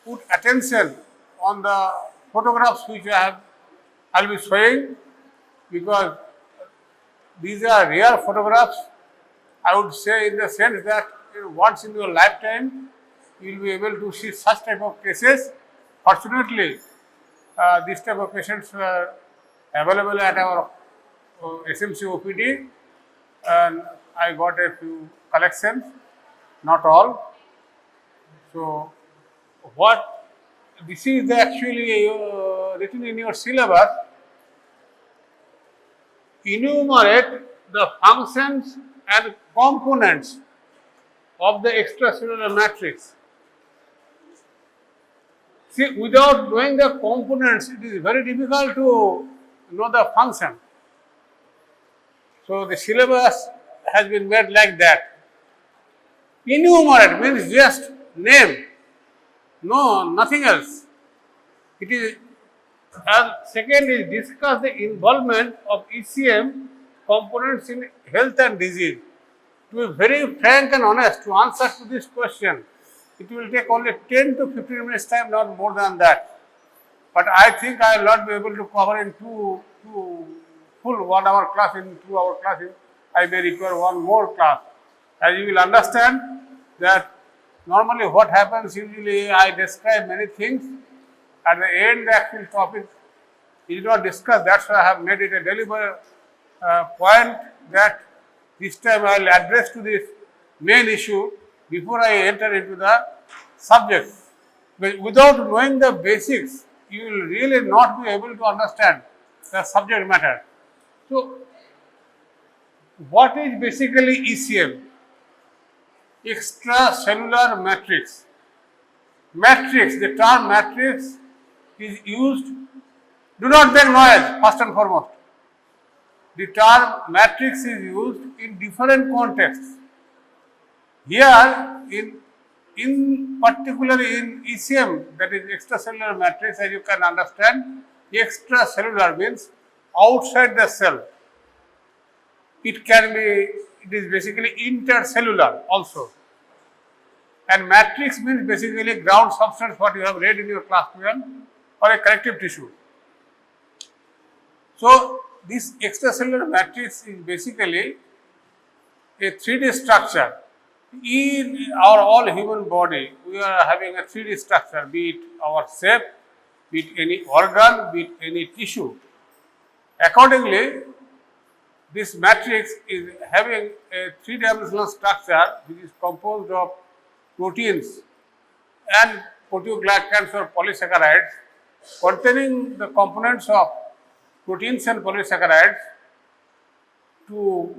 put attention on the photographs which I'll be showing, because these are rare photographs. I would say, in the sense that once in your lifetime you will be able to see such type of cases. Fortunately, this type of patients are available at our SMC OPD, and I got a few collections, not all. So, what this is actually written in your syllabus. Enumerate the functions and components of the extracellular matrix. See, without knowing the components, it is very difficult to know the function. So, the syllabus has been made like that. Enumerate means just name, no, nothing else. It is, and second is discuss the involvement of ECM components in health and disease. To be very frank and honest, to answer to this question, it will take only 10 to 15 minutes time, not more than that. But I think I will not be able to cover in two full 1 hour class. In 2 hour class, I may require one more class. As you will understand that normally what happens, usually I describe many things. At the end, the actual topic is not discussed. That's why I have made it a deliberate point that this time I will address to this main issue before I enter into the subject. But without knowing the basics, you will really not be able to understand the subject matter. So, what is basically ECM? Extracellular matrix. Matrix, the term matrix is used, do not make noise first and foremost. The term matrix is used in different contexts. Here, in particularly in ECM, that is extracellular matrix, as you can understand, extracellular means outside the cell. It is basically intercellular also. And matrix means basically ground substance, what you have read in your class 12, or a connective tissue. So, this extracellular matrix is basically a 3D structure. In our all human body, we are having a 3D structure, be it our shape, be it any organ, be it any tissue. Accordingly, this matrix is having a 3-dimensional structure which is composed of proteins and proteoglycans or polysaccharides containing the components of proteins and polysaccharides to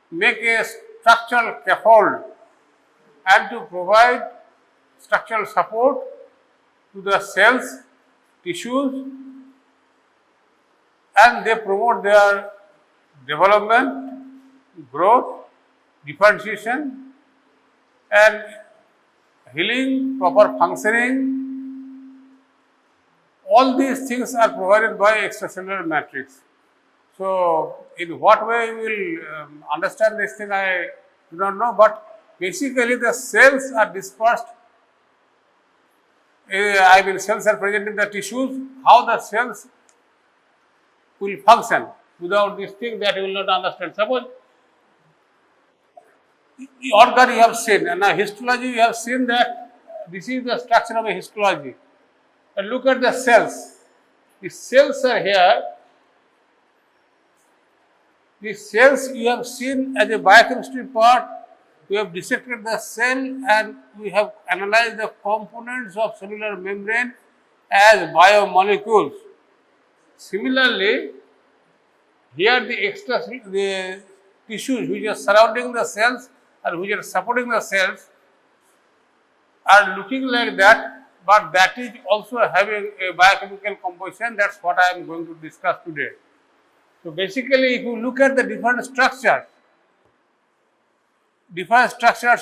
make a structural scaffold and to provide structural support to the cells, tissues, and they promote their development, growth, differentiation, and healing, proper functioning. All these things are provided by extracellular matrix. So, in what way we will understand this thing, I do not know, but basically the cells are dispersed. Cells are present in the tissues. How the cells will function without this thing, that you will not understand. Suppose the organ you have seen, and now histology you have seen that this is the structure of a histology. And look at the cells. The cells are here. The cells you have seen as a biochemistry part. We have dissected the cell and we have analyzed the components of cellular membrane as biomolecules. Similarly, here the tissues which are surrounding the cells and which are supporting the cells are looking like that, but that is also having a biochemical composition. That's what I am going to discuss today. So, basically, if you look at the different structures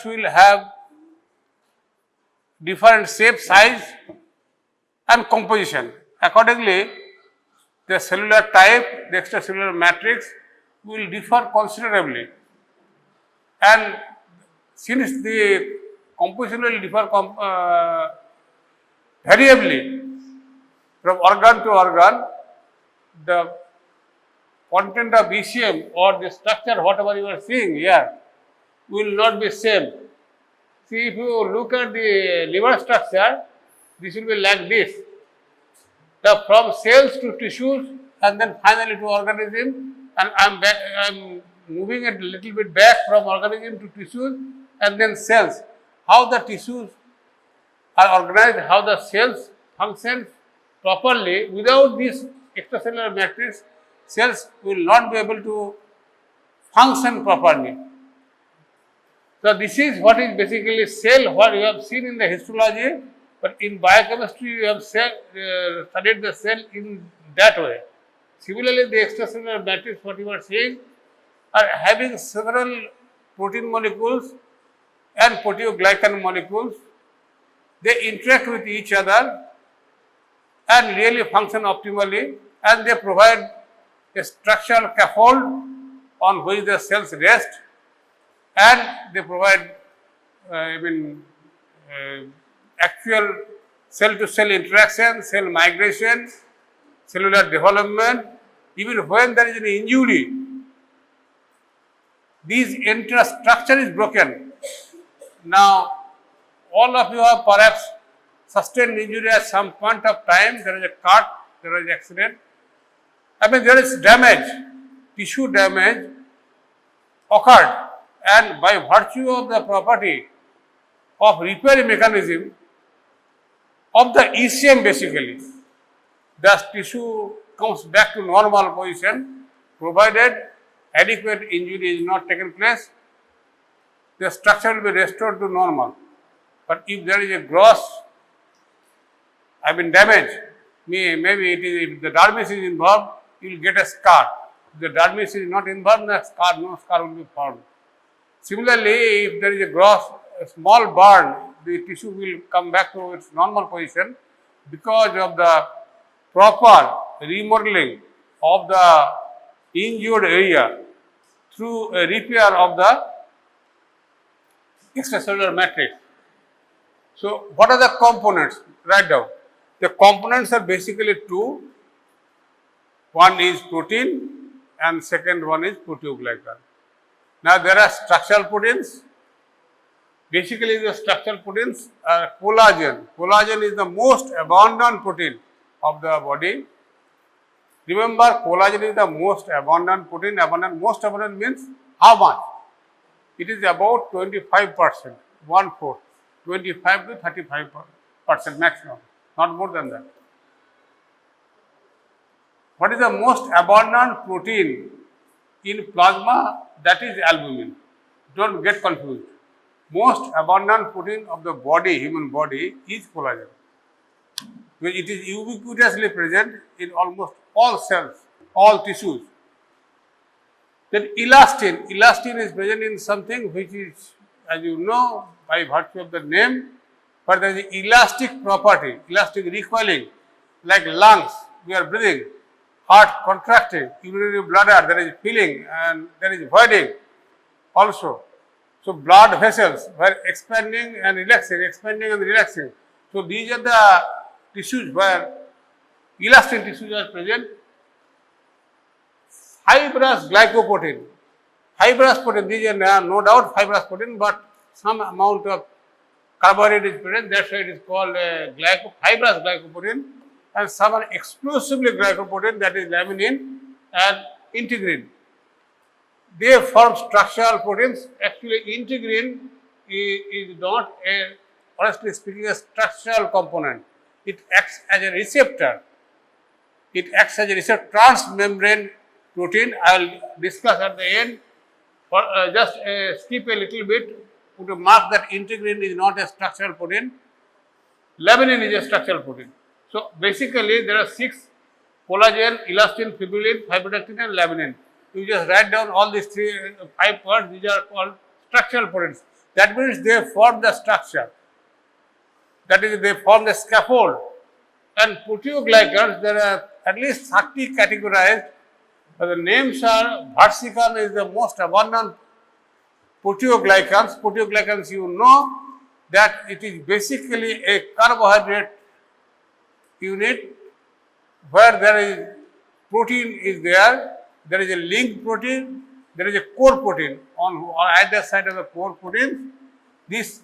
will have different shape, size and composition. Accordingly, the cellular type, the extracellular matrix will differ considerably. And since the composition will differ variably from organ to organ, the content of ECM or the structure, whatever you are seeing here, will not be same. See, if you look at the liver structure, this will be like this. From cells to tissues and then finally to organism, and I'm moving it a little bit back from organism to tissues and then cells. How the tissues are organized, how the cells function properly. Without this extracellular matrix, cells will not be able to function properly. So this is what is basically cell, what you have seen in the histology, but in biochemistry you have studied the cell in that way. Similarly, the extracellular matrix, what you are seeing, are having several protein molecules and proteoglycan molecules. They interact with each other and really function optimally, and they provide a structural scaffold on which the cells rest, and they provide actual cell-to-cell interaction, cell migration, cellular development. Even when there is an injury, this entire structure is broken. Now, all of you have perhaps sustained injury at some point of time. There is a cut, there is accident. There is damage, tissue damage occurred, and by virtue of the property of repair mechanism of the ECM, basically, the tissue comes back to normal position, provided adequate injury is not taken place, the structure will be restored to normal. But if there is a gross damage, maybe it is, if the dermis is involved, you will get a scar. If the dermis is not involved, no scar will be formed. Similarly, if there is a small burn, the tissue will come back to its normal position because of the proper remodeling of the injured area through a repair of the extracellular matrix. So, what are the components? Write down. The components are basically two. One is protein and second one is proteoglycan. Now, there are structural proteins. Basically, the structural proteins are collagen. Collagen is the most abundant protein of the body. Remember, collagen is the most abundant protein. Most abundant means how much? It is about 25%, 1/4, 25 to 35% maximum, not more than that. What is the most abundant protein in plasma? That is albumin. Don't get confused. Most abundant protein of the body, human body, is collagen. It is ubiquitously present in almost all cells, all tissues. Then elastin. Elastin is present in something which is, as you know, by virtue of the name, but there is elastic property, elastic recoiling, like lungs, we are breathing, heart contracting, urinary bladder, there is filling and there is voiding also. So, blood vessels were expanding and relaxing, So, these are the tissues where elastin tissues are present. Fibrous glycoprotein. Fibrous protein, these are no doubt fibrous protein, but some amount of carbohydrate is present. That's why it is called fibrous glycoprotein. And some are exclusively glycoprotein, that is laminin and integrin. They form structural proteins. Actually, integrin is not honestly speaking, a structural component. It acts as a receptor. Transmembrane protein. I will discuss at the end. Just skip a little bit to mark that integrin is not a structural protein. Laminin is a structural protein. So, basically, there are 6: collagen, elastin, fibrillin, fibronectin and laminin. You just write down all these 5 words. These are called structural proteins. That means they form the structure. That is, they form the scaffold. And proteoglycans, there are at least 30 categorized. The names are Versican is the most abundant proteoglycans. Proteoglycans, you know that it is basically a carbohydrate unit where there is protein is there is a link protein, there is a core protein on either side of the core protein. These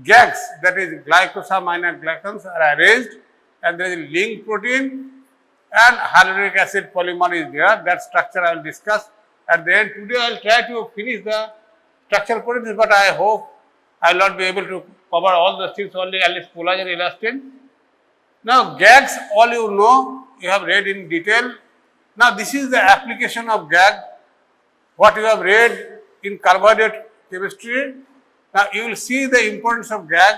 gags, that is glycosaminoglycans, are arranged and there is a link protein and hyaluronic acid polymer is there. That structure I will discuss at the end. Today I will try to finish the structural proteins, but I hope I will not be able to cover all those things, only at least collagen elastin. Now gags, all you know, you have read in detail. Now this is the application of gag, what you have read in carbohydrate chemistry. Now you will see the importance of gag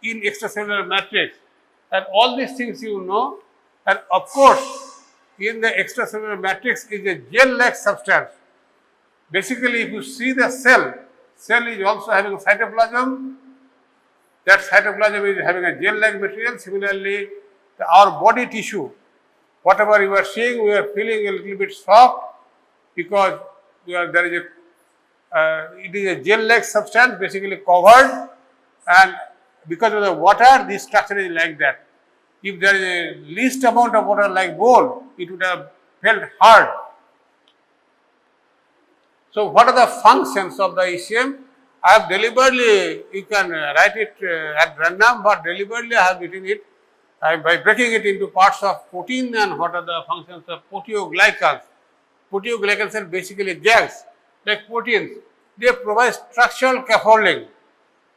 in extracellular matrix, and all these things you know. And of course, in the extracellular matrix is a gel-like substance. Basically, if you see the cell is also having a cytoplasm. That cytoplasm is having a gel-like material. Similarly, our body tissue, whatever you are seeing, we are feeling a little bit soft because it is a gel-like substance, basically covered, and because of the water, this structure is like that. If there is a least amount of water like bowl, it would have felt hard. So what are the functions of the ECM? I have deliberately, you can write it at random, but deliberately I have written it by breaking it into parts of protein and what are the functions of proteoglycans. Proteoglycans are basically gags like proteins. They provide structural scaffolding.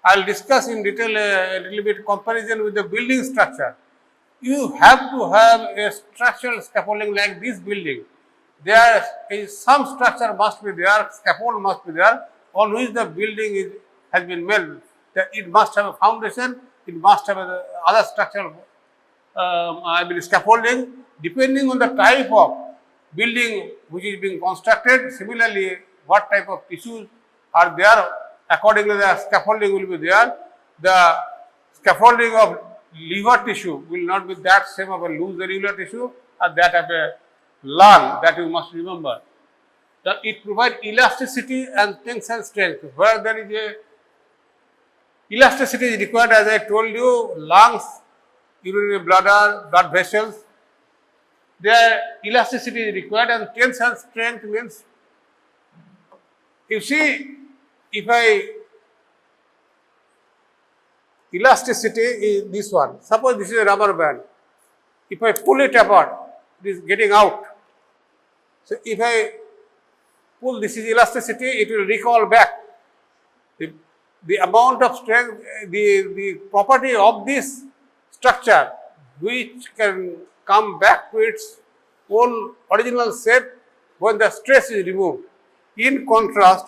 I will discuss in detail a little bit comparison with the building structure. You have to have a structural scaffolding like this building. There is some structure must be there, scaffold must be there, on which the building has been made. It must have a foundation, it must have other structural scaffolding, depending on the type of building which is being constructed. Similarly, what type of tissues are there, accordingly the scaffolding will be there. The scaffolding of liver tissue will not be that same of a loose regular tissue or that of a lung, that you must remember. It provides elasticity and tensile strength. Where there is a elasticity is required, as I told you, lungs, urinary bladder, blood vessels, their elasticity is required, and tensile strength means, you see, elasticity is this one. Suppose this is a rubber band. If I pull it apart, it is getting out. So if I pull, this is elasticity, it will recall back. The amount of strength, the property of this structure, which can come back to its own original shape when the stress is removed. In contrast,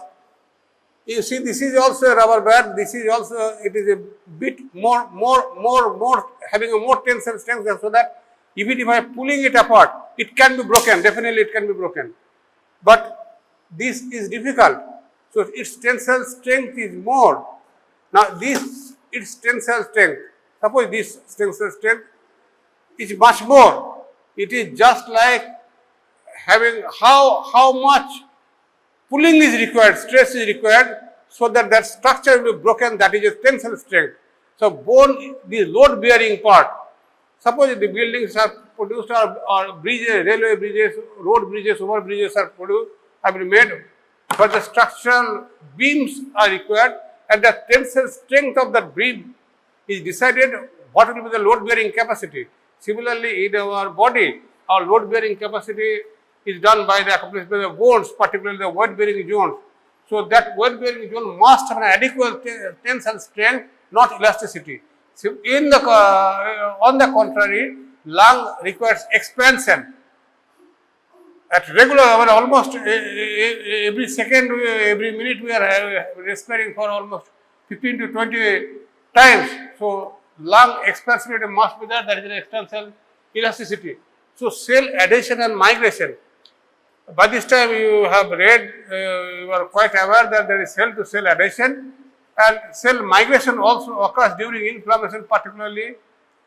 you see, this is also a rubber band. This is also, it is a bit more having a more tensile strength, so that even if I am pulling it apart, it can be broken. Definitely, it can be broken. But this is difficult. So its tensile strength is more. Now its tensile strength. Suppose this tensile strength is much more. It is just like having how much pulling is required, stress is required, so that that structure will be broken. That is a tensile strength. So bone, the load bearing part. Suppose the buildings are produced or bridges, railway bridges, road bridges, over bridges are produced, have been made, but the structural beams are required, and the tensile strength of that beam is decided what will be the load bearing capacity. Similarly, in our body, our load bearing capacity is done by the accomplished by the bones, particularly the weight bearing zones. So that weight bearing zone must have an adequate tensile strength, not elasticity. So on the contrary, lung requires expansion. At regular, almost every second, every minute we are respiring for almost 15 to 20 times. So lung expansibility must be there, that is an external elasticity. So cell adhesion and migration. By this time you have read, you are quite aware that there is cell to cell adhesion, and cell migration also occurs during inflammation, particularly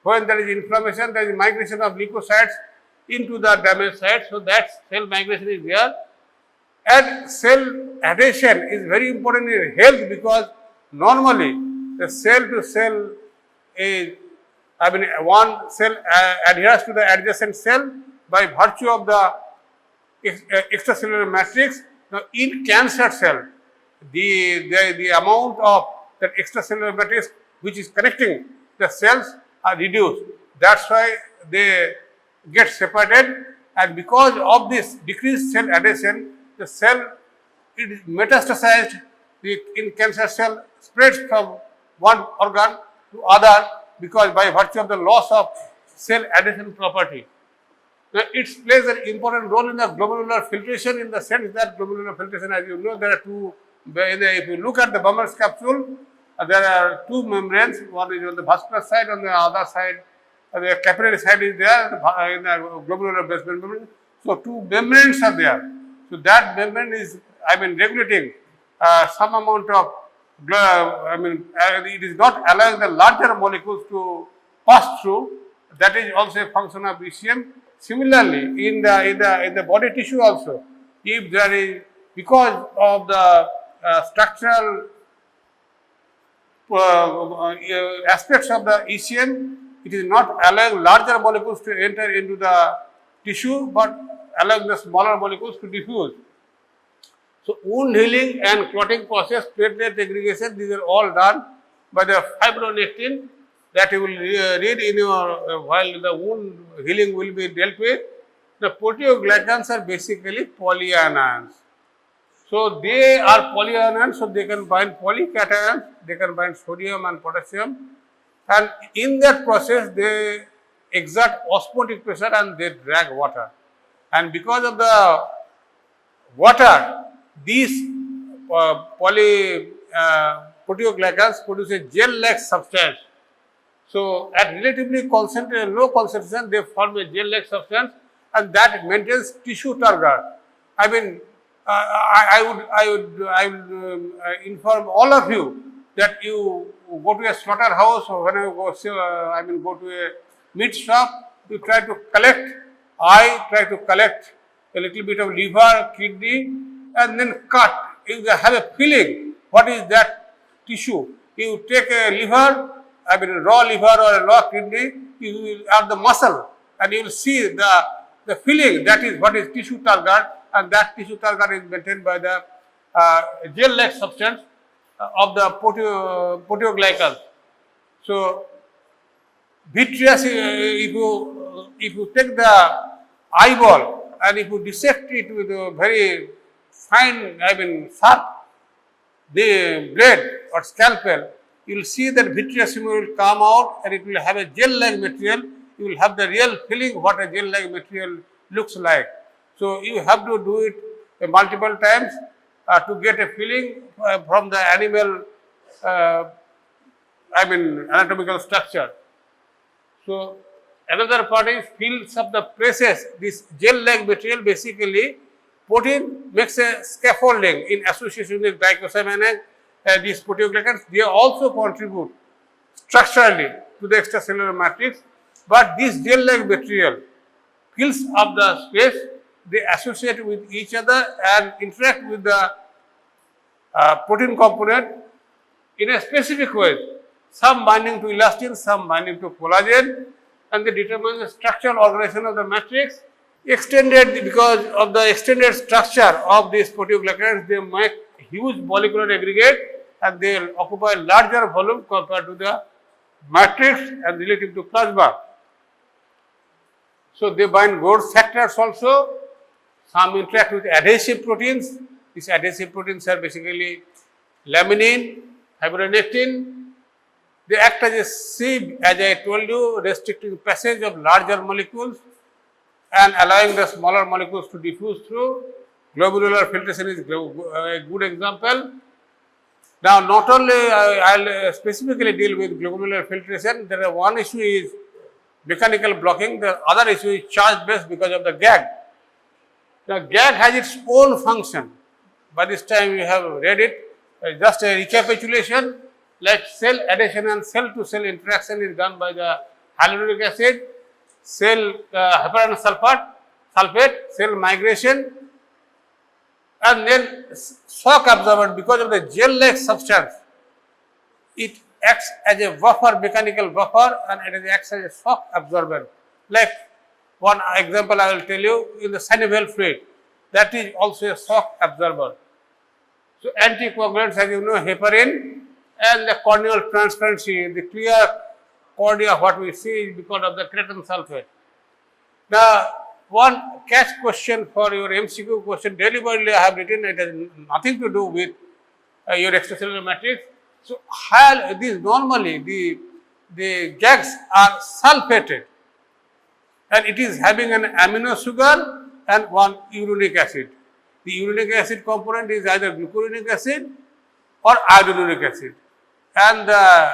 when there is inflammation, there is migration of leukocytes into the damaged site. So that cell migration is there, and cell adhesion is very important in health, because normally the cell to cell one cell adheres to the adjacent cell by virtue of the extracellular matrix. Now, in cancer cell, the amount of that extracellular matrix which is connecting the cells are reduced. That's why they get separated, and because of this decreased cell adhesion, the cell is metastasized. In cancer cell spreads from one organ to other because by virtue of the loss of cell adhesion property. Now, it plays an important role in the glomerular filtration in the sense that glomerular filtration, as you know, there are two. If you look at the Bummer's capsule, there are two membranes. One is on the vascular side, on the other side, the capillary side is there in the glomerular basement membrane. So, two membranes are there. So, that membrane is, regulating some amount of, it is not allowing the larger molecules to pass through. That is also a function of ECM. Similarly, in the body tissue also, if there is, because of the structural aspects of the ECM, it is not allowing larger molecules to enter into the tissue, but allowing the smaller molecules to diffuse. So, wound healing and clotting process, platelet aggregation, these are all done by the fibronectin that you will read in your, while the wound healing will be dealt with. The proteoglycans are basically polyanions. So, they are polyanions, so they can bind polycations, they can bind sodium and potassium, and in that process they exert osmotic pressure and they drag water. And because of the water, these proteoglycans produce a gel-like substance. So, at relatively low concentration, they form a gel-like substance, and that maintains tissue turgor. I would inform all of you that you go to a slaughterhouse or when you go to a meat shop, you try to collect. I try to collect a little bit of liver, kidney, and then cut. You have a feeling what is that tissue. You take a liver, raw liver or a raw kidney, you will have the muscle, and you will see the feeling that is what is tissue turgor, and that tissue turgor is maintained by the gel-like substance of the proteoglycans. So, vitreous, if you take the eyeball and if you dissect it with a very fine, sharp the blade or scalpel, you will see that vitreous will come out and it will have a gel-like material. You will have the real feeling what a gel-like material looks like. So, you have to do it multiple times to get a feeling from the animal, anatomical structure. So, another part is fields of the places. This gel-like material basically, protein makes a scaffolding in association with glycosaminide. These proteoglycans, they also contribute structurally to the extracellular matrix, but this gel-like material fills up the space. They associate with each other and interact with the protein component in a specific way. Some binding to elastin, some binding to collagen, and they determine the structural organization of the matrix. Extended, because of the extended structure of these proteoglycans, they make huge molecular aggregate and they will occupy larger volume compared to the matrix and relative to plasma. So, they bind growth factors also. Some interact with adhesive proteins. These adhesive proteins are basically laminin, fibronectin. They act as a sieve, as I told you, restricting passage of larger molecules and allowing the smaller molecules to diffuse through. Glomerular filtration is a good example. Now, not only I will specifically deal with glomerular filtration, there is one issue is mechanical blocking, the other issue is charge based because of the gag. The gag has its own function. By this time you have read it, just a recapitulation, like cell adhesion and cell to cell interaction is done by the hyaluronic acid, cell heparan sulfate, cell migration, and then shock absorbent because of the gel-like substance. It acts as a buffer, mechanical buffer, and it acts as a shock absorber. Like one example I will tell you, in the synovial fluid, that is also a shock absorber. So anticoagulants, as you know, heparin and the corneal transparency, the clear cornea, what we see is because of the creatine sulfate. Now, one catch question for your MCQ question, deliberately I have written, it has nothing to do with your extracellular matrix. So, these normally the gags are sulfated, and it is having an amino sugar and one uronic acid. The uronic acid component is either glucuronic acid or iodinic acid, and the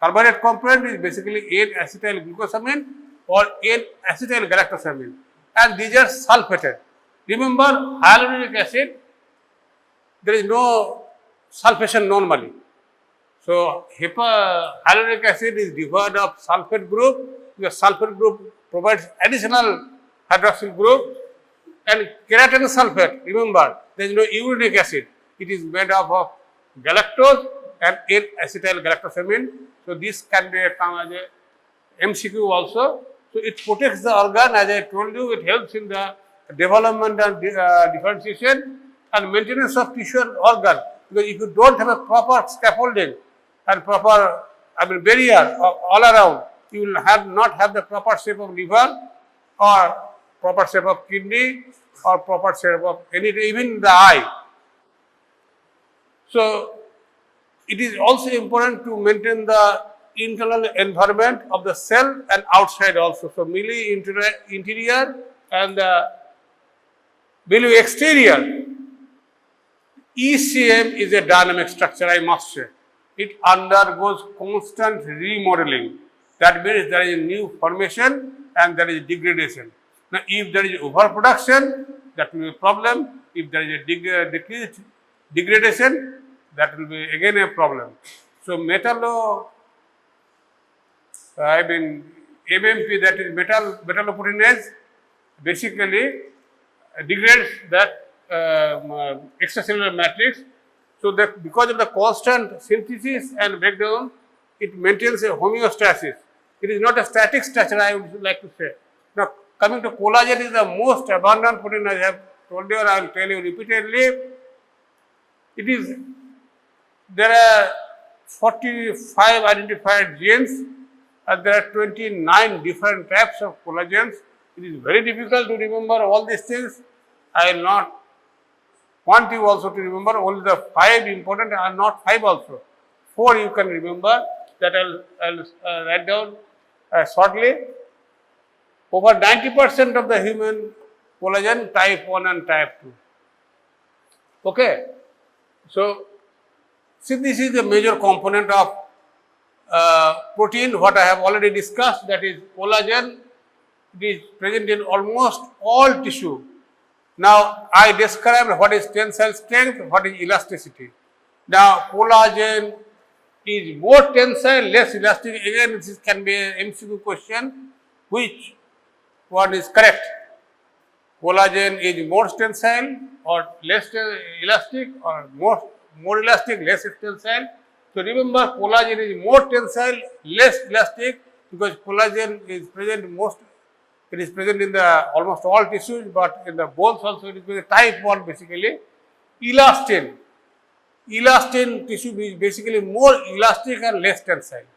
carbohydrate component is basically N-acetyl glucosamine or N-acetyl galactosamine, and these are sulfated. Remember, hyaluronic acid, there is no sulfation normally. So, hyaluronic acid is devoid of sulfate group, because sulfate group provides additional hydroxyl group, and keratin sulfate, remember, there is no uronic acid, it is made up of galactose and N-acetyl galactosamine. So, this can be come as a MCQ also. So, it protects the organ, as I told you, it helps in the development and differentiation and maintenance of tissue and organ, because if you do not have a proper scaffolding and proper barrier all around, you will not have the proper shape of liver or proper shape of kidney or proper shape of even the eye. So, it is also important to maintain the internal environment of the cell and outside also. So, merely interior and below exterior. ECM is a dynamic structure, I must say. It undergoes constant remodeling. That means there is a new formation and there is degradation. Now, if there is overproduction, that will be a problem. If there is a decreased degradation, that will be again a problem. So, MMP, that is metalloproteinase, basically degrades that extracellular matrix. So, that because of the constant synthesis and breakdown, it maintains a homeostasis. It is not a static structure, I would like to say. Now, coming to collagen is the most abundant protein, as I have told you, or I will tell you repeatedly. There are 45 identified genes, and there are 29 different types of collagens. It is very difficult to remember all these things. I will not want you also to remember, only the 5 important are not 5 also. 4 you can remember, that I will write down shortly. Over 90% of the human collagen, type 1 and type 2. Okay. So, see, this is the major component of protein, what I have already discussed, that is collagen. It is present in almost all tissue. Now, I described what is tensile strength, what is elasticity. Now, collagen is more tensile, less elastic. Again, this can be an MCQ question, which one is correct? Collagen is more tensile or less elastic, or more elastic, less tensile. So, remember, collagen is more tensile, less elastic, because collagen is present it is present in the almost all tissues, but in the bones also it is type 1 basically. Elastin tissue is basically more elastic and less tensile.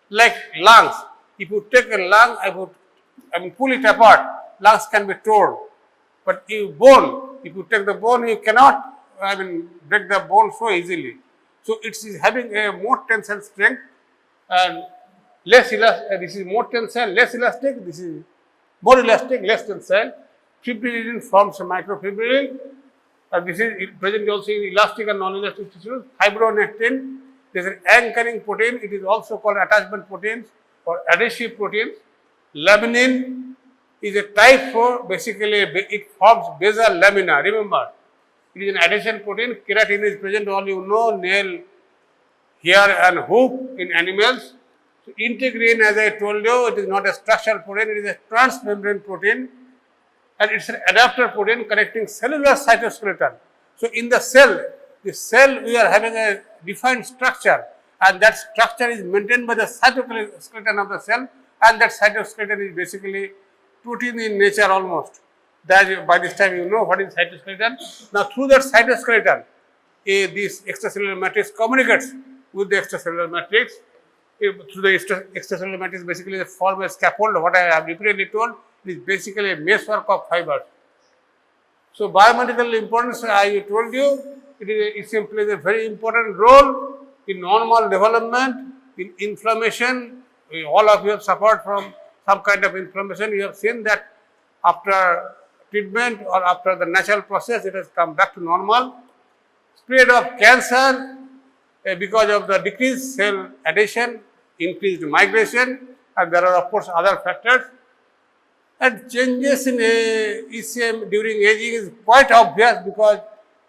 Like lungs, if you take a lung, pull it apart, lungs can be torn. But bone, if you take the bone, you cannot break the bone so easily. So, it is having a more tensile strength and less elastic. This is more tensile, less elastic. This is more elastic, less tensile. Fibrillin forms a microfibrillin. This is present also in elastic and non-elastic tissues. Fibronectin, this is anchoring protein. It is also called attachment proteins or adhesive proteins. Laminin is a type 4. Basically, it forms basal lamina. Remember, it is an adhesion protein. Keratin is present, all you know, nail, hair and hoof in animals. So, integrin, as I told you, it is not a structural protein, it is a transmembrane protein, and it is an adapter protein connecting cellular cytoskeleton. So, in the cell we are having a defined structure, and that structure is maintained by the cytoskeleton of the cell, and that cytoskeleton is basically protein in nature almost. That by this time you know what is cytoskeleton. Now through that cytoskeleton, this extracellular matrix communicates with the extracellular matrix. Through the extracellular matrix, basically they form a scaffold. What I have repeatedly told, it is basically a meshwork of fibers. So biomedical importance, I told you, it plays a very important role in normal development, in inflammation. All of you have suffered from some kind of inflammation. You have seen that after treatment or after the natural process, it has come back to normal. Spread of cancer because of the decreased cell adhesion, increased migration, and there are of course other factors. And changes in ECM during aging is quite obvious, because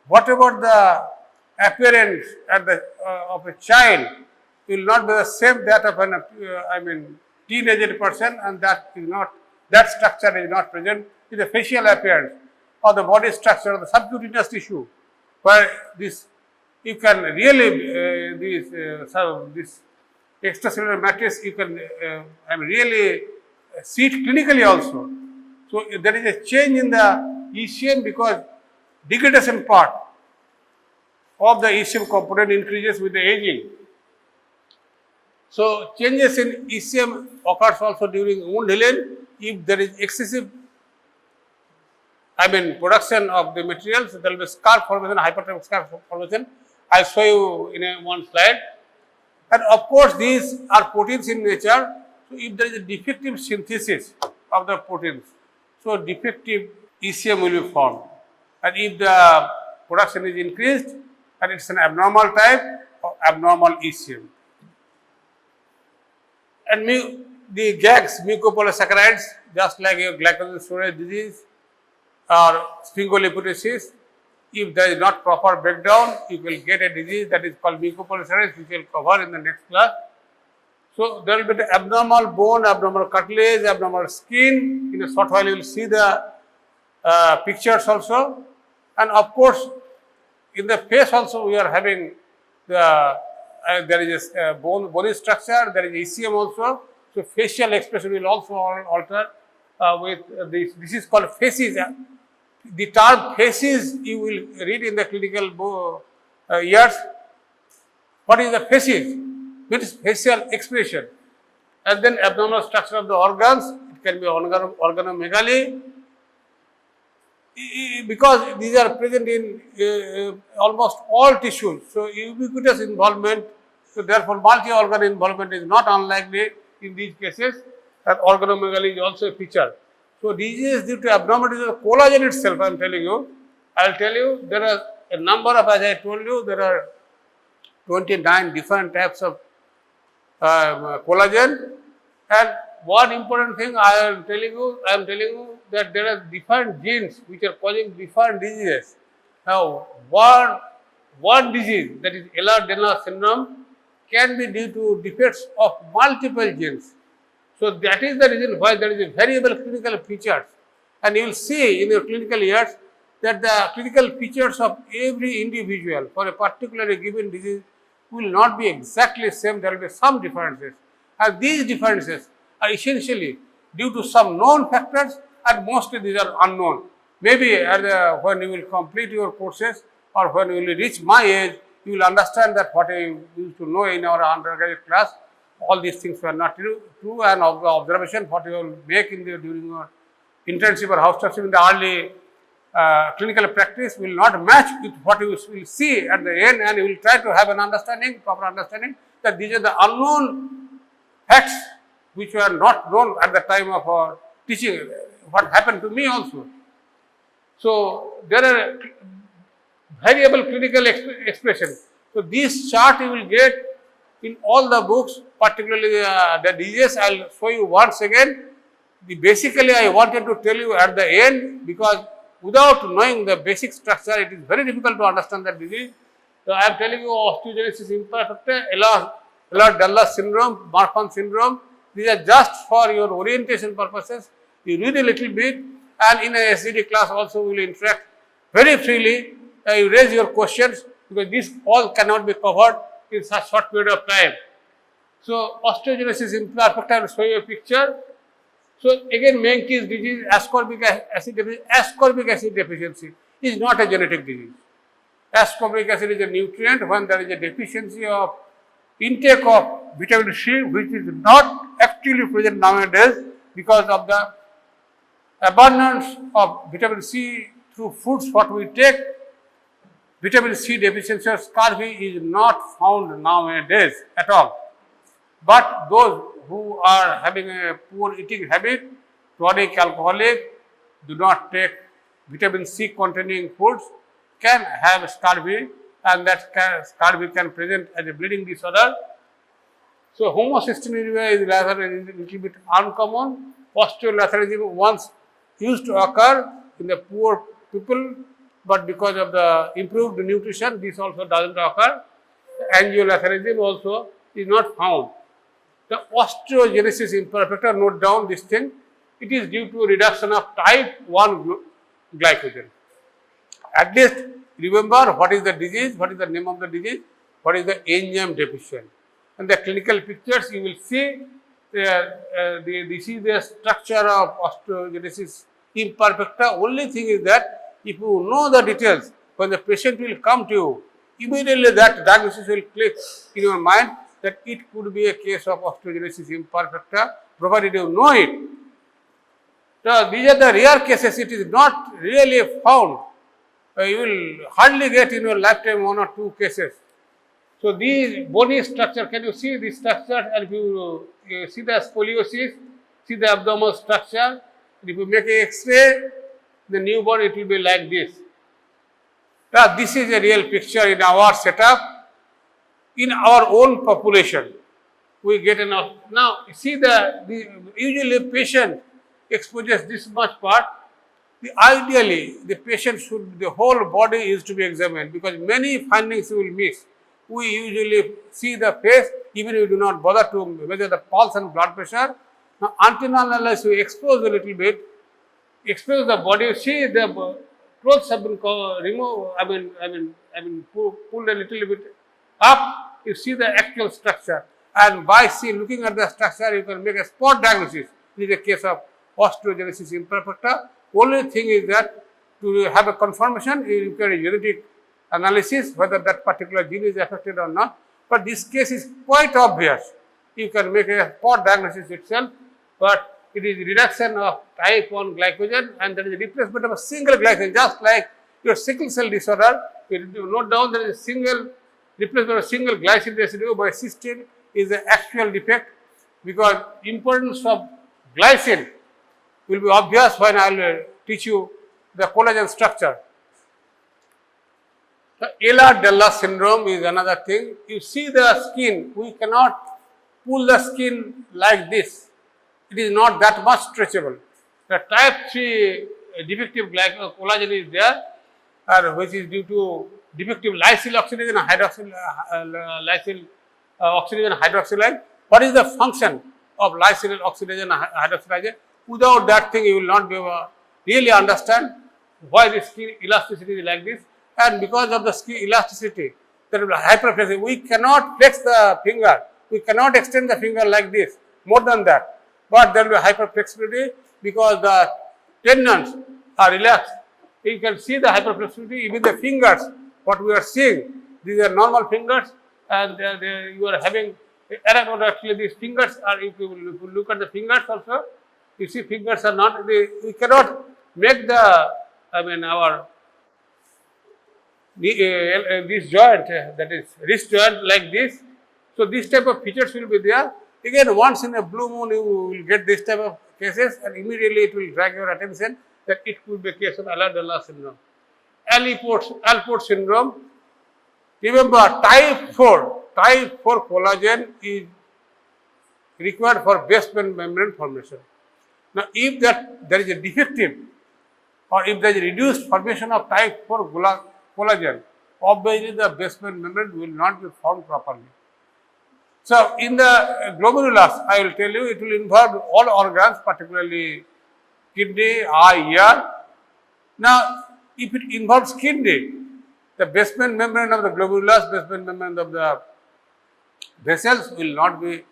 whatever the appearance at the, of a child will not be the same that of an teenage person, and that structure is not present in the facial appearance or the body structure or the subcutaneous tissue, where this you can really this extracellular matrix you can really see it clinically also. So there is a change in the ECM because degradation part of the ECM component increases with the aging. So changes in ECM occurs also during wound healing. If there is excessive production of the materials, there will be scar formation, hypertrophic scar formation. I'll show you in one slide. And of course, these are proteins in nature. So if there is a defective synthesis of the proteins, so defective ECM will be formed. And if the production is increased, and it's an abnormal type of abnormal ECM. And the GAGs, mucopolysaccharides, just like your glycogen storage disease or sphingolipidosis, if there is not proper breakdown, you will get a disease that is called mucopolysaccharides, which we will cover in the next class. So there will be the abnormal bone, abnormal cartilage, abnormal skin. In a short while, you will see the pictures also. And of course, in the face also, we are having the there is a bony structure, there is ECM also. So facial expression will also alter with this. This is called facies. The term facies you will read in the clinical years. What is the facies? It is facial expression. And then abnormal structure of the organs. It can be organomegaly. Because these are present in almost all tissues. So ubiquitous involvement. So therefore, multi-organ involvement is not unlikely in these cases. And organomegaly is also a feature. So disease due to abnormalities of the collagen itself, I am telling you. I will tell you, there are a number of, as I told you, there are 29 different types of collagen. And one important thing I am telling you that there are different genes which are causing different diseases. Now, one disease, that is Ehlers-Danlos syndrome, can be due to defects of multiple genes. So that is the reason why there is a variable clinical features, and you will see in your clinical years that the clinical features of every individual for a particular given disease will not be exactly same. There will be some differences, and these differences are essentially due to some known factors, and mostly these are unknown. Maybe when you will complete your courses or when you will reach my age, you will understand that what I used to know in our undergraduate class. All these things were not true, and of the observation what you will make during your internship or house testing in the early clinical practice will not match with what you will see at the end, and you will try to have an understanding, proper understanding, that these are the unknown facts which were not known at the time of our teaching, what happened to me also. So there are variable clinical expressions. So this chart you will get in all the books, particularly the diseases. I will show you once again. Basically, I wanted to tell you at the end, because without knowing the basic structure, it is very difficult to understand that disease. So I am telling you osteogenesis imperfecta, Ehlers-Danlos syndrome, Marfan syndrome. These are just for your orientation purposes. You read a little bit, and in a SGD class also we will interact very freely. You raise your questions, because this all cannot be covered in such short period of time. So, osteogenesis imperfecta, I will show you a picture. So, again Menkes disease, ascorbic acid deficiency is not a genetic disease. Ascorbic acid is a nutrient. When there is a deficiency of intake of vitamin C, which is not actually present nowadays because of the abundance of vitamin C through foods what we take, vitamin C deficiency or scurvy is not found nowadays at all. But those who are having a poor eating habit, chronic alcoholic, do not take vitamin C containing foods, can have scurvy, and that scurvy can present as a bleeding disorder. So, homocystinuria is rather a little bit uncommon. Osteoletharism once used to occur in the poor people, but because of the improved nutrition, this also does not occur. Angioletharism also is not found. The osteogenesis imperfecta, note down this thing, it is due to reduction of type 1 glycogen. At least remember what is the disease, what is the name of the disease, what is the enzyme deficient. And the clinical pictures you will see, this is the structure of osteogenesis imperfecta. Only thing is that if you know the details, when the patient will come to you, immediately that diagnosis will click in your mind that it could be a case of osteogenesis imperfecta, provided you know it. So, these are the rare cases, it is not really found. You will hardly get in your lifetime 1 or 2 cases. So, these bony structure, can you see this structure? And if you see the scoliosis, see the abdominal structure, if you make an X-ray, the newborn, it will be like this. Now, this is a real picture in our setup. In our own population, we get enough. Now, see usually patient exposes this much part. Ideally, the patient should, the whole body is to be examined because many findings you will miss. We usually see the face, even if we do not bother to measure the pulse and blood pressure. Now, until unless we expose a little bit, expose the body, see the clothes have been removed, pulled a little bit up, you see the actual structure, and by looking at the structure, you can make a spot diagnosis. This is a case of osteogenesis imperfecta. Only thing is that to have a confirmation, you require a genetic analysis whether that particular gene is affected or not. But this case is quite obvious. You can make a spot diagnosis itself, but it is reduction of type 1 glycogen and there is a replacement of a single glycogen, just like your sickle cell disorder. You note down there is a single replacement of a single glycine residue by cysteine is the actual defect, because importance of glycine will be obvious when I will teach you the collagen structure. The Ehlers-Danlos syndrome is another thing. You see the skin, we cannot pull the skin like this. It is not that much stretchable. The type 3 defective collagen is there, which is due to defective lysyl oxidation and lysyl oxidation hydroxylase. What is the function of lysyl oxidation and hydroxylase? Without that thing, you will not be able to really understand why the skin elasticity is like this. And because of the skin elasticity, there will be hyperflexibility. We cannot flex the finger. We cannot extend the finger like this, more than that. But there will be hyperflexibility because the tendons are relaxed. You can see the hyperflexibility, even the fingers, what we are seeing. These are normal fingers, and you are having, actually these fingers are, if you look at the fingers also, you see fingers are not, we cannot make this joint, that is wrist joint like this. So, this type of features will be there. Again, once in a blue moon, you will get this type of cases, and immediately it will drag your attention that it could be a case of Ehlers-Danlos syndrome. Alport syndrome. Remember, type 4 collagen is required for basement membrane formation. Now, if there is a defective or if there is a reduced formation of type 4 collagen, obviously the basement membrane will not be formed properly. So, in the glomerulus, I will tell you, it will involve all organs, particularly kidney, eye, ear. Now, if it involves kidney, the basement membrane of the glomerulus, basement membrane of the vessels will not be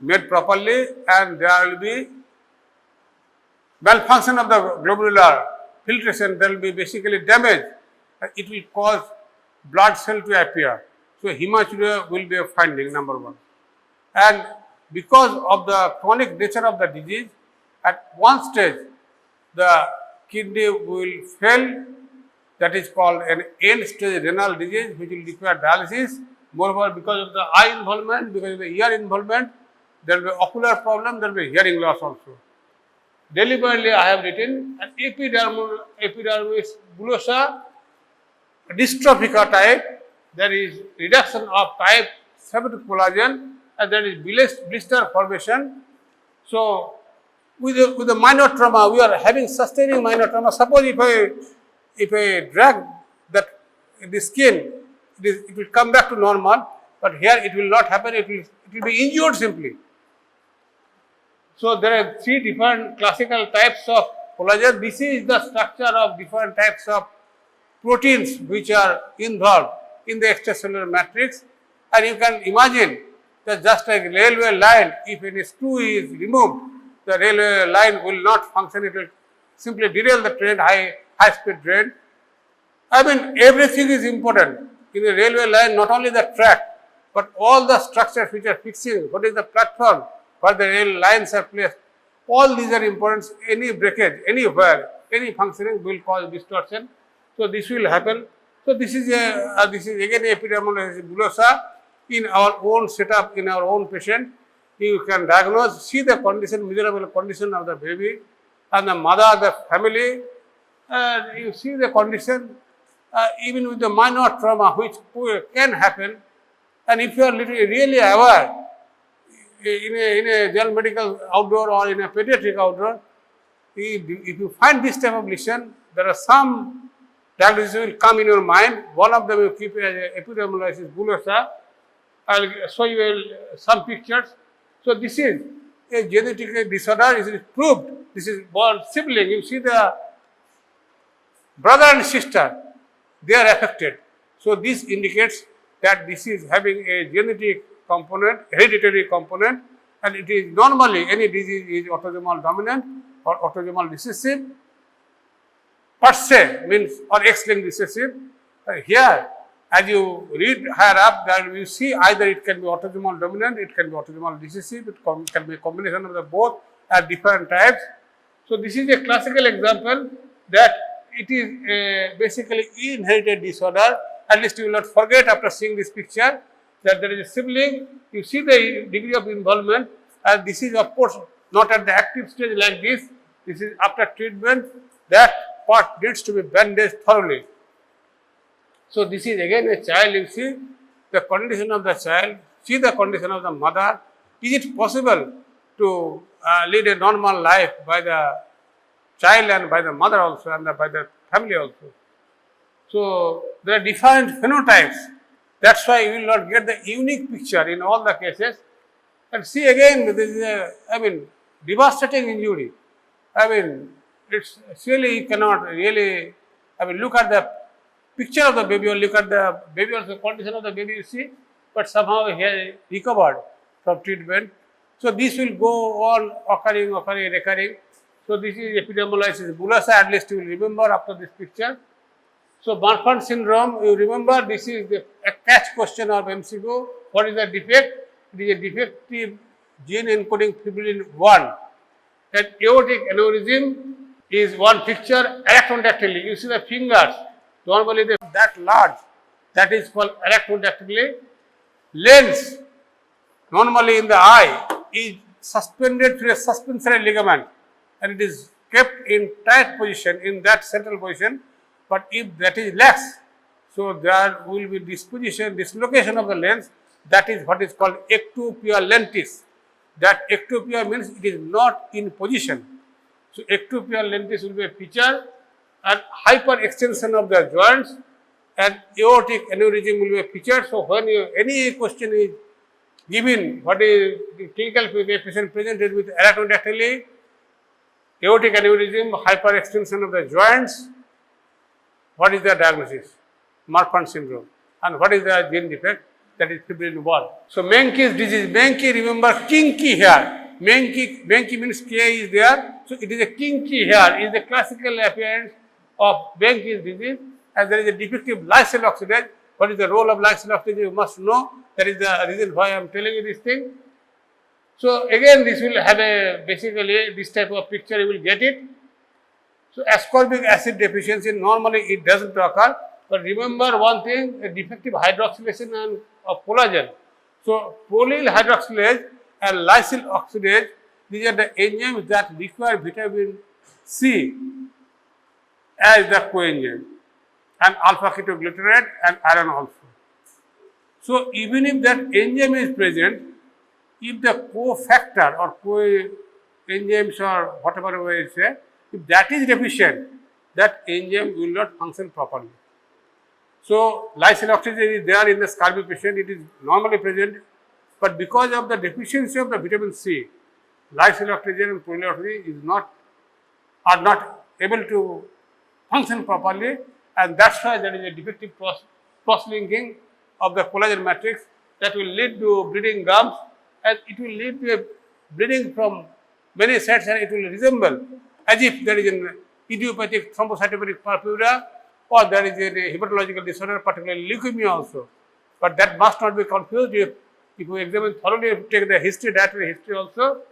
made properly, and there will be malfunction of the glomerular filtration. There will be basically damage, and it will cause blood cell to appear. So hematuria will be a finding, number one. And because of the chronic nature of the disease, at one stage the kidney will fail. That is called an end-stage renal disease, which will require dialysis. Moreover, because of the eye involvement, because of the ear involvement, there will be ocular problem, there will be hearing loss also. Deliberately, I have written an epidermis bullosa dystrophica type. There is reduction of type 7 collagen, and there is blister formation. So, with a minor trauma, we are having sustaining minor trauma. Suppose if I drag the skin, it will come back to normal, but here it will not happen. It will be injured simply. So there are 3 different classical types of collagen. This is the structure of different types of proteins which are involved in the extracellular matrix. And you can imagine that just like railway line, if any screw is removed, the railway line will not function. It will simply derail the train, high speed train. I mean, everything is important in a railway line, not only the track, but all the structures which are fixing, what is the platform, where the rail lines are placed. All these are important. Any breakage, anywhere, any functioning will cause distortion. So this will happen. So this is again epidermolysis bullosa in our own setup, in our own patient. You can diagnose, see the condition, miserable condition of the baby and the mother, the family. You see the condition, even with the minor trauma which can happen. And if you are really aware, in a general medical outdoor or in a pediatric outdoor, if you find this type of lesion, there are some diagnoses will come in your mind. One of them you keep as epidermolysis bullosa. I will show you some pictures. So this is a genetic disorder. It is proved. This is born sibling. You see the brother and sister, they are affected. So this indicates that this is having a genetic component, hereditary component, and it is normally any disease is autosomal dominant or autosomal recessive per se, means or X-linked recessive. Here, as you read higher up, there you see either it can be autosomal dominant, it can be autosomal recessive, it can be a combination of the both at different types. So this is a classical example that it is basically inherited disorder. At least you will not forget after seeing this picture that there is a sibling. You see the degree of involvement, and this is of course not at the active stage like this. This is after treatment. That part needs to be bandaged thoroughly. So this is again a child. You see the condition of the child, see the condition of the mother. Is it possible to lead a normal life by the child and by the mother also and by the family also? So there are different phenotypes. That's why you will not get the unique picture in all the cases. And see again, this is a, devastating injury. It's really, you cannot really, look at the picture of the baby or look at the baby also, condition of the baby you see, but somehow he has recovered from treatment. So this will go on occurring, recurring. So this is epidermolysis bullosa, at least you will remember after this picture. So Marfan syndrome, you remember this is a catch question of MCQ. What is the defect? It is a defective gene encoding fibrillin 1. And aortic aneurysm is one picture arachnodactyly. You see the fingers, normally they are that large. That is called arachnodactyly. Lens, normally in the eye, is suspended through a suspensory ligament and it is kept in tight position, in that central position. But if that is lax, so there will be dislocation of the lens. That is what is called ectopia lentis. That ectopia means it is not in position. So ectopia lentis will be a feature, and hyperextension of the joints and aortic aneurysm will be a feature. So when any question is given, what is the clinical patient presented with arachnodactyly, aortic aneurysm, hyperextension of the joints, what is the diagnosis? Marfan syndrome. And what is the gene defect? that is fibrin wall. So Menkes disease, Menke, remember kinky hair. Menke means K is there. So it is a kinky hair. It is the classical appearance of Menkes disease, and there is a defective lysyl oxidase. What is the role of lysyl oxidase? You must know. That is the reason why I am telling you this thing. So again, this will have a basically this type of picture. You will get it. So ascorbic acid deficiency, normally it doesn't occur. But remember one thing, a defective hydroxylation of collagen. So prolyl hydroxylase and lysyl oxidase, these are the enzymes that require vitamin C as the coenzyme, and alpha ketoglutarate and iron also. So even if that enzyme is present, if the cofactor or coenzymes or whatever way you say, if that is deficient, that enzyme will not function properly. So lysyl oxidase is there in the scurvy patient, it is normally present, but because of the deficiency of the vitamin C, lysyl oxidase and prolyl oxidase are not able to function properly, and that's why there is a defective cross-linking of the collagen matrix that will lead to bleeding gums, and it will lead to a bleeding from many sides, and it will resemble as if there is an idiopathic thrombocytopenic purpura, or there is a hematological disorder, particularly leukemia also. But that must not be confused. If you examine thoroughly, take the history, dietary history also.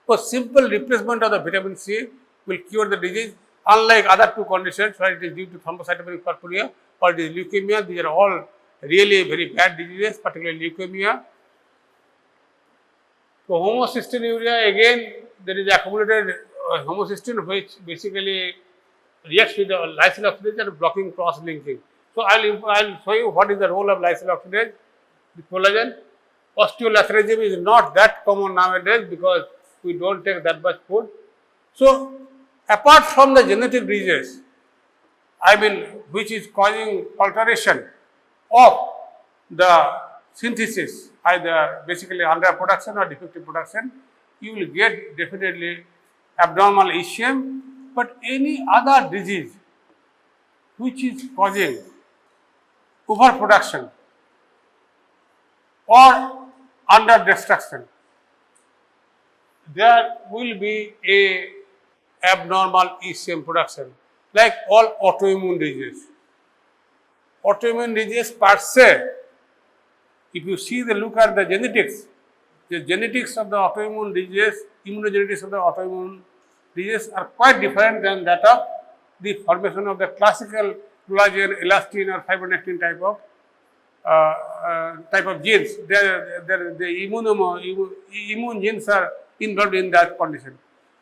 So simple replacement of the vitamin C will cure the disease, unlike other two conditions where it is due to thrombocytopenic purpura or it is leukemia. These are all really very bad diseases, particularly leukemia. So homocystinuria, again there is accumulated homocysteine which basically reacts with the lysyl oxidase and blocking cross-linking. So I'll show you what is the role of lysyl oxidase, the collagen. Osteolacerism is not that common nowadays because we don't take that much food. So apart from the genetic diseases, which is causing alteration of the synthesis, either basically underproduction or defective production, you will get definitely abnormal ECM, but any other disease which is causing overproduction or under destruction, there will be a abnormal ECM production, like all autoimmune diseases. Autoimmune disease per se, if you see look at the genetics of the autoimmune disease, immunogenetics of the autoimmune disease are quite different than that of the formation of the classical collagen, elastin or fibronectin type of genes. The immune genes are involved in that condition.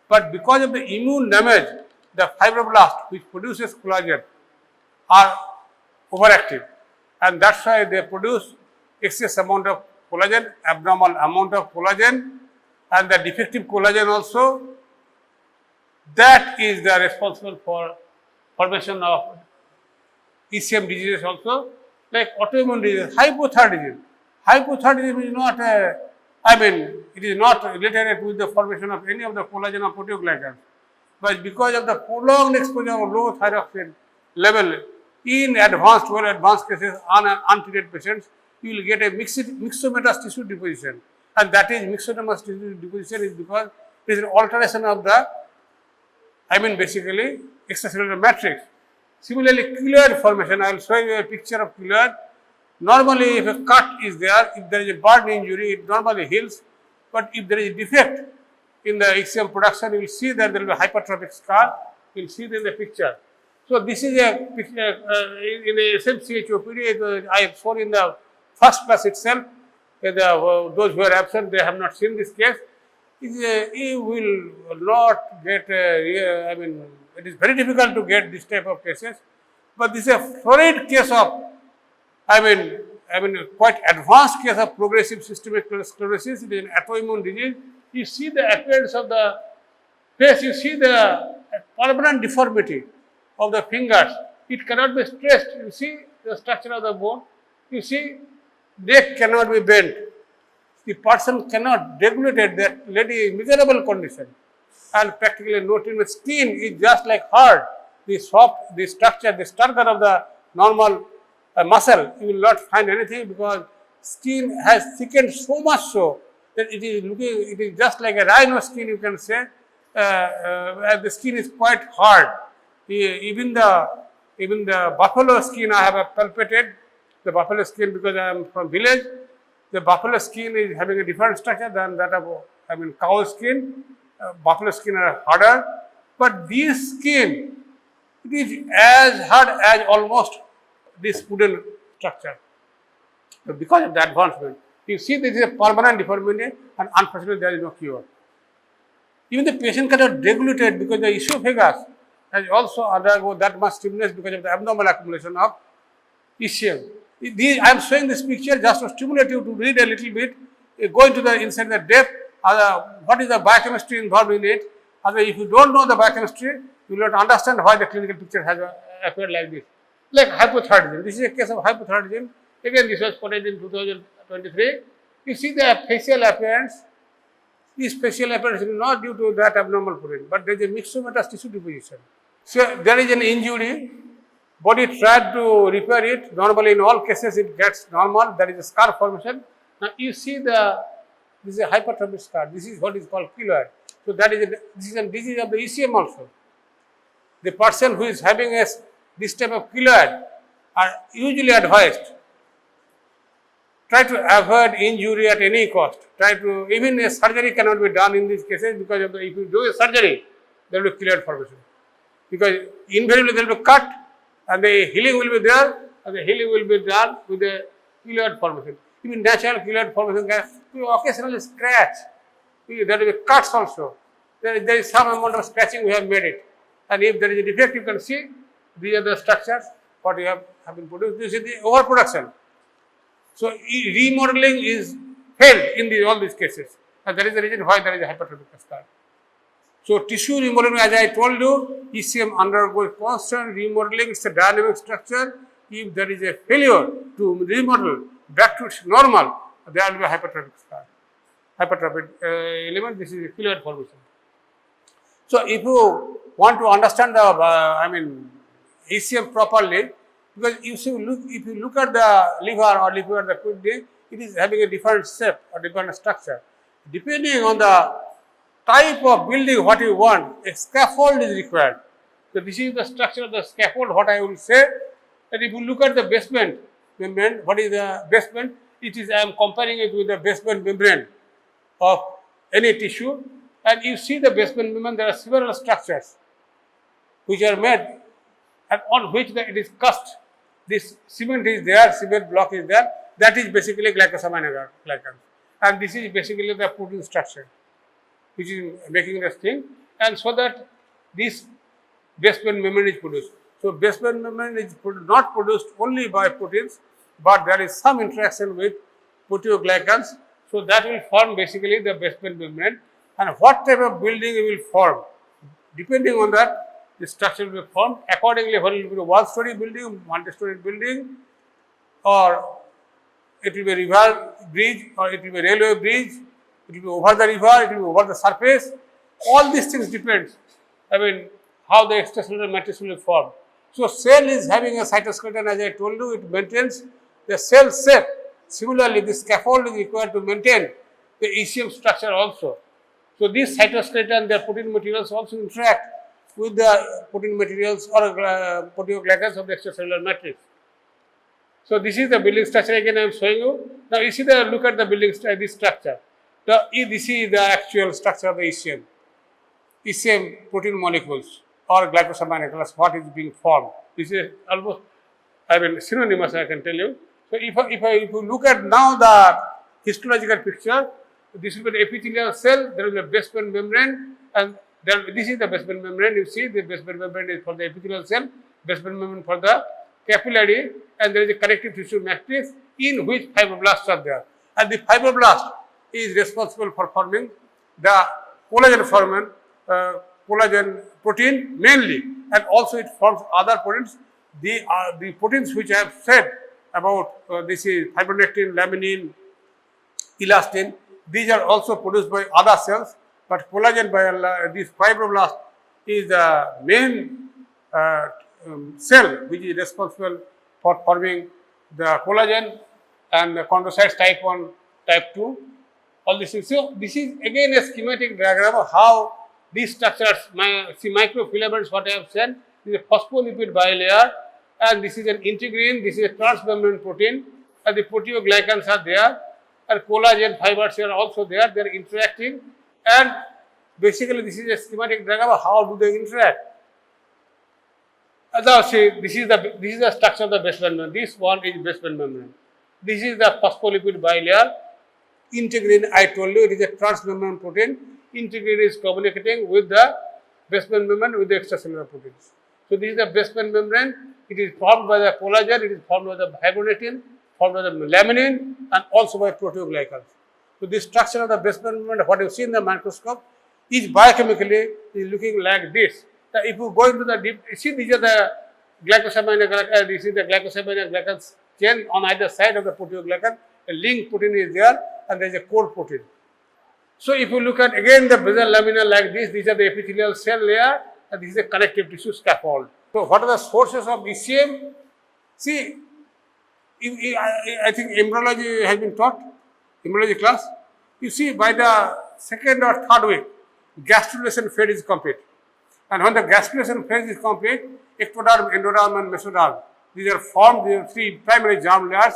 But because of the immune damage, the fibroblasts which produces collagen are overactive, and that's why they produce excess amount of collagen, abnormal amount of collagen, and the defective collagen also. That is the responsible for formation of ECM diseases also, like autoimmune disease, hypothyroidism. Hypothyroidism is not it is not related with the formation of any of the collagen or proteoglycans, but because of the prolonged exposure of low thyroxine level in well advanced cases on untreated patients, you will get a myxomatous tissue deposition, and that is myxomatous tissue deposition is because there is an alteration of the basically extracellular matrix. Similarly, keloid formation, I will show you a picture of keloid. Normally, if a cut is there, if there is a burn injury, it normally heals, but if there is a defect in the ECM production, you will see that there will be a hypertrophic scar. You will see it in the picture. So this is a picture in the SMCHOPD. I have shown in the first class itself. Those who are absent, they have not seen this case. You will not get, it is very difficult to get this type of cases, but this is a florid case of, quite advanced case of progressive systemic sclerosis. It is an autoimmune disease. You see the appearance of the face, you see the permanent deformity of the fingers. It cannot be stressed. You see the structure of the bone. You see, neck cannot be bent. The person cannot regulate that lady in miserable condition, and practically no treatment. Skin is just like hard, the structure of the normal muscle. You will not find anything because skin has thickened so much so that it is just like a rhino skin, you can say. The skin is quite hard. Even the buffalo skin I have palpated, the buffalo skin, because I am from village, the buffalo skin is having a different structure than that of, cow skin. Buffalo skin are harder, but this skin, it is as hard as almost this wooden structure. So because of the advancement, you see this is a permanent deformity, and unfortunately there is no cure. Even the patient cannot regulate it because the esophagus has also undergo that much stiffness because of the abnormal accumulation of ECM. I am showing this picture just to stimulate you to read a little bit, go into the inside the depth, what is the biochemistry involved in it. Otherwise, if you don't know the biochemistry, you will not understand why the clinical picture has appeared like this. Like hypothyroidism. This is a case of hypothyroidism. Again, this was quoted in 2023. You see the facial appearance. This facial appearance is not due to that abnormal protein, but there is a myxomatous tissue deposition. So there is an injury. Body tried to repair it. Normally, in all cases, it gets normal. There is a scar formation. Now you see this is a hypertrophic scar. This is what is called keloid. So that is this is a disease of the ECM also. The person who is having this type of keloid are usually advised, try to avoid injury at any cost. Even a surgery cannot be done in these cases because of if you do a surgery, there will be keloid formation. Because invariably there will be cut and the healing will be there, and the healing will be done with the keloid formation. Even natural keloid formation can occasionally scratch. There will be cuts also. There is some amount of scratching we have made it. And if there is a defect, you can see these are the structures what you have been produced. This is the overproduction. So remodeling is failed in all these cases, and that is the reason why there is a hypertrophic scar. So tissue remodeling, as I told you, ECM undergoes constant remodeling. It's a dynamic structure. If there is a failure to remodel back to its normal, there will be a hypertrophic scar. Hypertrophic element. This is a keloid formation. So if you want to understand the ECM properly, because if you look at the liver or if you look at the kidney, it is having a different shape or different structure. Depending on the type of building what you want, a scaffold is required. So this is the structure of the scaffold. What I will say that if you look at the basement membrane, what is the basement? It is, I am comparing it with the basement membrane of any tissue, and you see the basement membrane, there are several structures which are made and on which it is cast. This cement is there, cement block is there, that is basically glycosamine glycan. And this is basically the protein structure which is making this thing, and so that this basement membrane is produced. So basement membrane is not produced only by proteins, but there is some interaction with proteoglycans. So that will form basically the basement membrane, and what type of building it will form, depending on that, the structure will be formed. Accordingly, whether it will be a one-story building, multi-story building, or it will be a river bridge, or it will be a railway bridge, it will be over the river, it will be over the surface. All these things depends, how the extracellular matrix will be formed. So cell is having a cytoskeleton, as I told you, it maintains the cell shape. Similarly, the scaffold is required to maintain the ECM structure also. So this cytoskeleton, their protein materials also interact with the protein materials or proteoglycans of the extracellular matrix. So this is the building structure. Again, I am showing you. Now you see look at the building this structure. This is the actual structure of the ECM. ECM protein molecules or glycosamine, what is being formed. This is almost, synonymous, I can tell you. So if you look at now the histological picture, this will be the epithelial cell, there is a basement membrane, and this is the basement membrane. You see the basement membrane is for the epithelial cell, basement membrane for the capillary, and there is a connective tissue matrix in which fibroblasts are there. And the fibroblast is responsible for forming the collagen protein mainly, and also it forms other proteins. The proteins which I have said about, this is fibronectin, laminin, elastin, these are also produced by other cells, but collagen by this fibroblast is the main cell which is responsible for forming the collagen, and the chondrocytes type 1, type 2, all these things. So, this is again a schematic diagram of how these structures, microfilaments, what I have said, this is a phospholipid bilayer, and this is an integrin, this is a transmembrane protein, and the proteoglycans are there, and collagen fibers are also there, they are interacting, and basically this is a schematic diagram of how do they interact. As I say, this is the structure of the basement membrane. This one is basement membrane. This is the phospholipid bilayer. Integrin, I told you, it is a transmembrane protein. Integrin is communicating with the basement membrane with the extracellular proteins. So, this is the basement membrane. It is formed by the collagen, it is formed by the fibronectin, formed by the laminin, and also by proteoglycans. So, this structure of the basement membrane, what you see in the microscope, is biochemically looking like this. If you go into the deep, see these are the glycosamine, this is the glycosamine glycans chain on either side of the proteoglycan. A link protein is there, and there is a core protein. So, if you look at again the basal lamina like this, these are the epithelial cell layer, and this is a connective tissue scaffold. So, what are the sources of ECM? See, I think embryology has been taught, embryology class. You see, by the second or third week, gastrulation phase is complete. And when the gastrulation phase is complete, ectoderm, endoderm, and mesoderm, these are formed, these are three primary germ layers.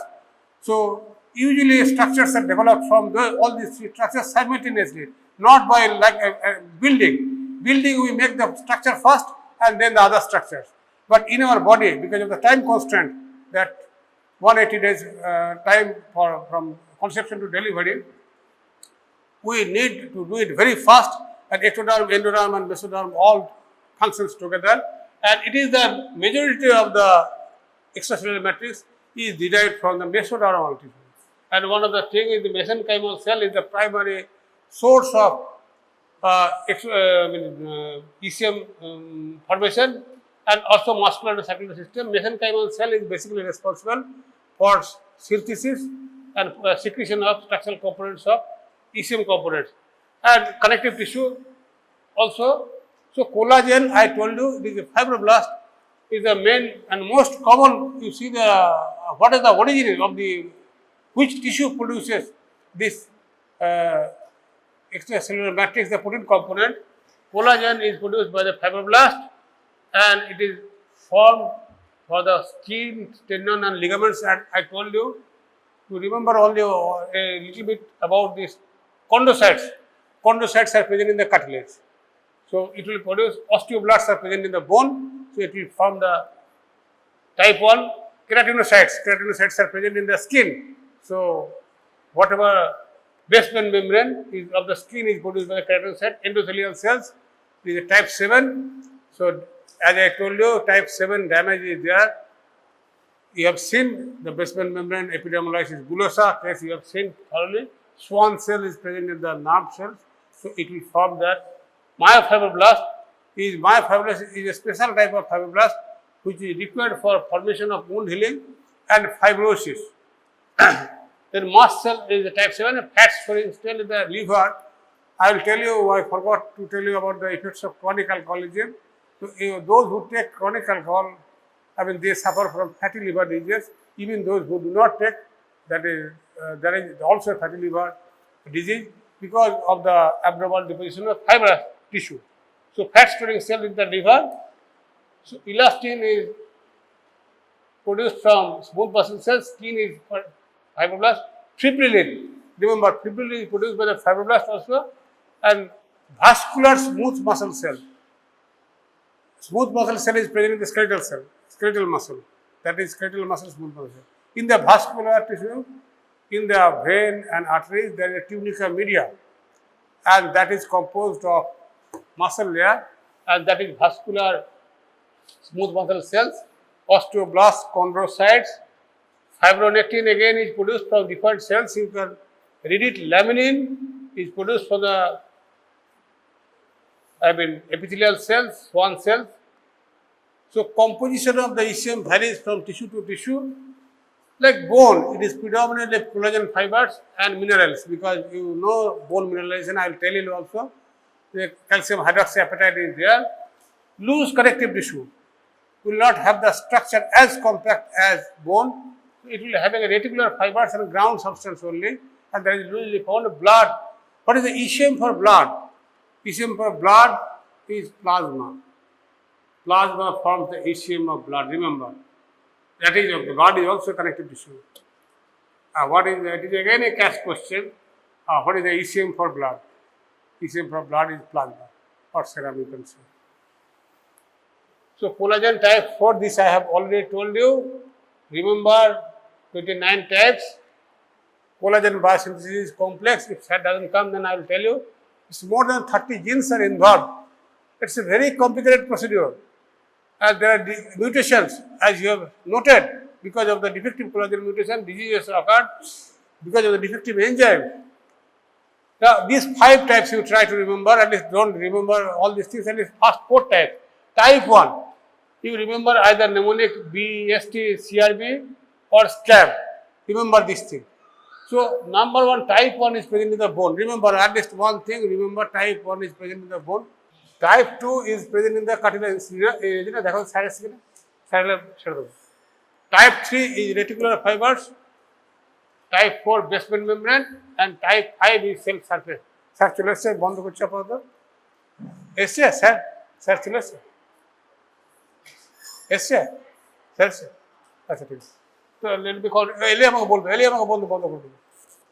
So, usually structures are developed from all these three structures simultaneously, not by like a building. Building, we make the structure first and then the other structures. But in our body, because of the time constraint, that 180 days time from conception to delivery, we need to do it very fast, and ectoderm, endoderm, and mesoderm all functions together, and it is the majority of the extracellular matrix is derived from the mesodermal tissue. And one of the things is the mesenchymal cell is the primary source of ECM formation, and also muscular and circulatory system. Mesenchymal cell is basically responsible for synthesis and secretion of structural components of ECM components, and connective tissue also. So, collagen, I told you, this is fibroblast is the main and most common. You see what is the origin of which tissue produces this extracellular matrix, the protein component. Collagen is produced by the fibroblast, and it is formed for the skin, tendon, and ligaments. And I told you to remember only a little bit about this chondrocytes. Chondrocytes are present in the cartilage. So, it will produce osteoblasts are present in the bone. So, it will form the type 1 keratinocytes. Keratinocytes are present in the skin. So, whatever basement membrane is of the skin is produced by the keratinocyte. Endothelial cells is a type 7. So, as I told you, type 7 damage is there. You have seen the basement membrane epidermolysis bullosa case, you have seen thoroughly. Schwann cell is present in the nerve cells. So, it will form that. Myofibroblast is a special type of fibroblast which is required for formation of wound healing and fibrosis. Then mast cell is a type 7, fat storing cell in the liver. I will tell you, I forgot to tell you about the effects of chronic alcoholism. So, those who take chronic alcohol, they suffer from fatty liver disease. Even those who do not take, there is also fatty liver disease because of the abnormal deposition of fibrous tissue. So, fat storing cell in the liver. So, elastin is produced from smooth muscle cells, skin is fibroblast. Fibrillin, remember fibrillin is produced by the fibroblast also, and vascular smooth muscle cell. Smooth muscle cell is present in the skeletal cell, skeletal muscle, that is skeletal muscle, smooth muscle. In the vascular tissue, in the vein and arteries, there is a tunica media, and that is composed of muscle layer, and that is vascular smooth muscle cells, osteoblasts, chondrocytes. Fibronectin again is produced from different cells. You can read it. Laminin is produced from the epithelial cells, Schwann cells. So, composition of the ECM varies from tissue to tissue. Like bone, it is predominantly collagen fibers and minerals, because you know bone mineralization, I will tell you also. The calcium hydroxyapatite is there. Loose connective tissue will not have the structure as compact as bone. it will have a reticular fibers and ground substance only, and that is usually found in blood. What is the ECM for blood? ECM for blood is plasma. Plasma forms the ECM of blood, remember. That is, the blood is also connective tissue. That is again a cash question. What is the ECM for blood? ECM for blood is plasma or serum, you can say. So, collagen type 4, this I have already told you. Remember, 29 types. Collagen biosynthesis is complex. If that doesn't come, then I will tell you. It's more than 30 genes are involved. It's a very complicated procedure. And there are mutations, as you have noted, because of the defective collagen mutation, diseases occurred because of the defective enzyme. Now, these 5 types you try to remember, at least don't remember all these things, at least first 4 types. Type 1, you remember either mnemonic BST, CRB or SCAB. Remember this thing. So, number 1, type 1 is present in the bone. Remember at least one thing, remember type 1 is present in the bone. Type 2 is present in the cartilage. Type 3 is reticular fibers. Type 4 basement membrane, and type 5 is cell surface. Sir, চলে এসছে বন্ধ করছে আপাতত এসছে sir sir চলে এসছে এসছে sir আচ্ছা ঠিক আছে তো লেট বি কল এলে আমাকে বলবে এলে আমাকে বন্ধ করবে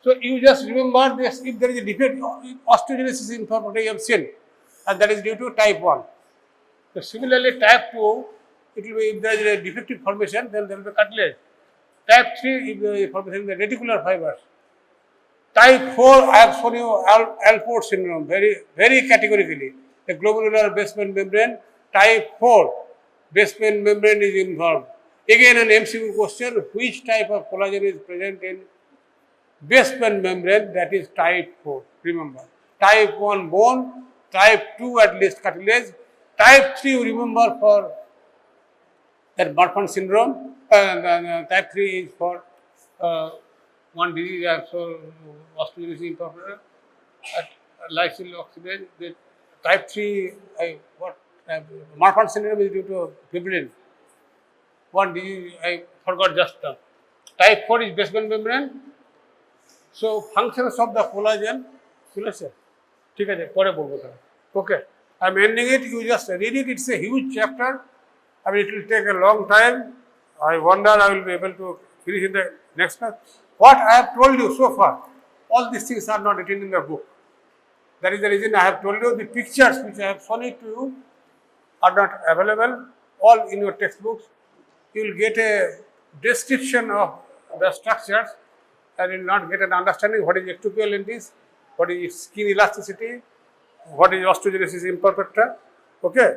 so you just remember this if there is a defect osteogenesis imperfecta you have seen and that is due to type 1 so similarly type 2 it will be if there is a defective formation then there will be cartilage. Type 3 is the formation of the reticular fibers. Type 4, I have shown you Alport syndrome very categorically. The glomerular basement membrane. Type 4, basement membrane is involved. Again, an MCQ question: which type of collagen is present in basement membrane? That is type 4. Remember, type 1 bone. Type 2 at least cartilage. Type 3 you remember for that Marfan syndrome. Type 3 is for one disease also osteogenesis imperfecta lysyl oxidase. The type 3 Marfan syndrome is due to fibrillin. One disease I forgot just now. Type 4 is basement membrane. So functions of the collagen. ঠিক আছে পরে বলবো তাহলে okay I am ending it, you just read it. It's a huge chapter. I mean it will take a long time. I wonder I will be able to finish in the next class. What I have told you so far, all these things are not written in the book. That is the reason I have told you the pictures which I have shown it to you are not available, all in your textbooks. You will get a description of the structures and you will not get an understanding what is ectopial lentis, what is skin elasticity, what is osteogenesis imperfecta. Okay.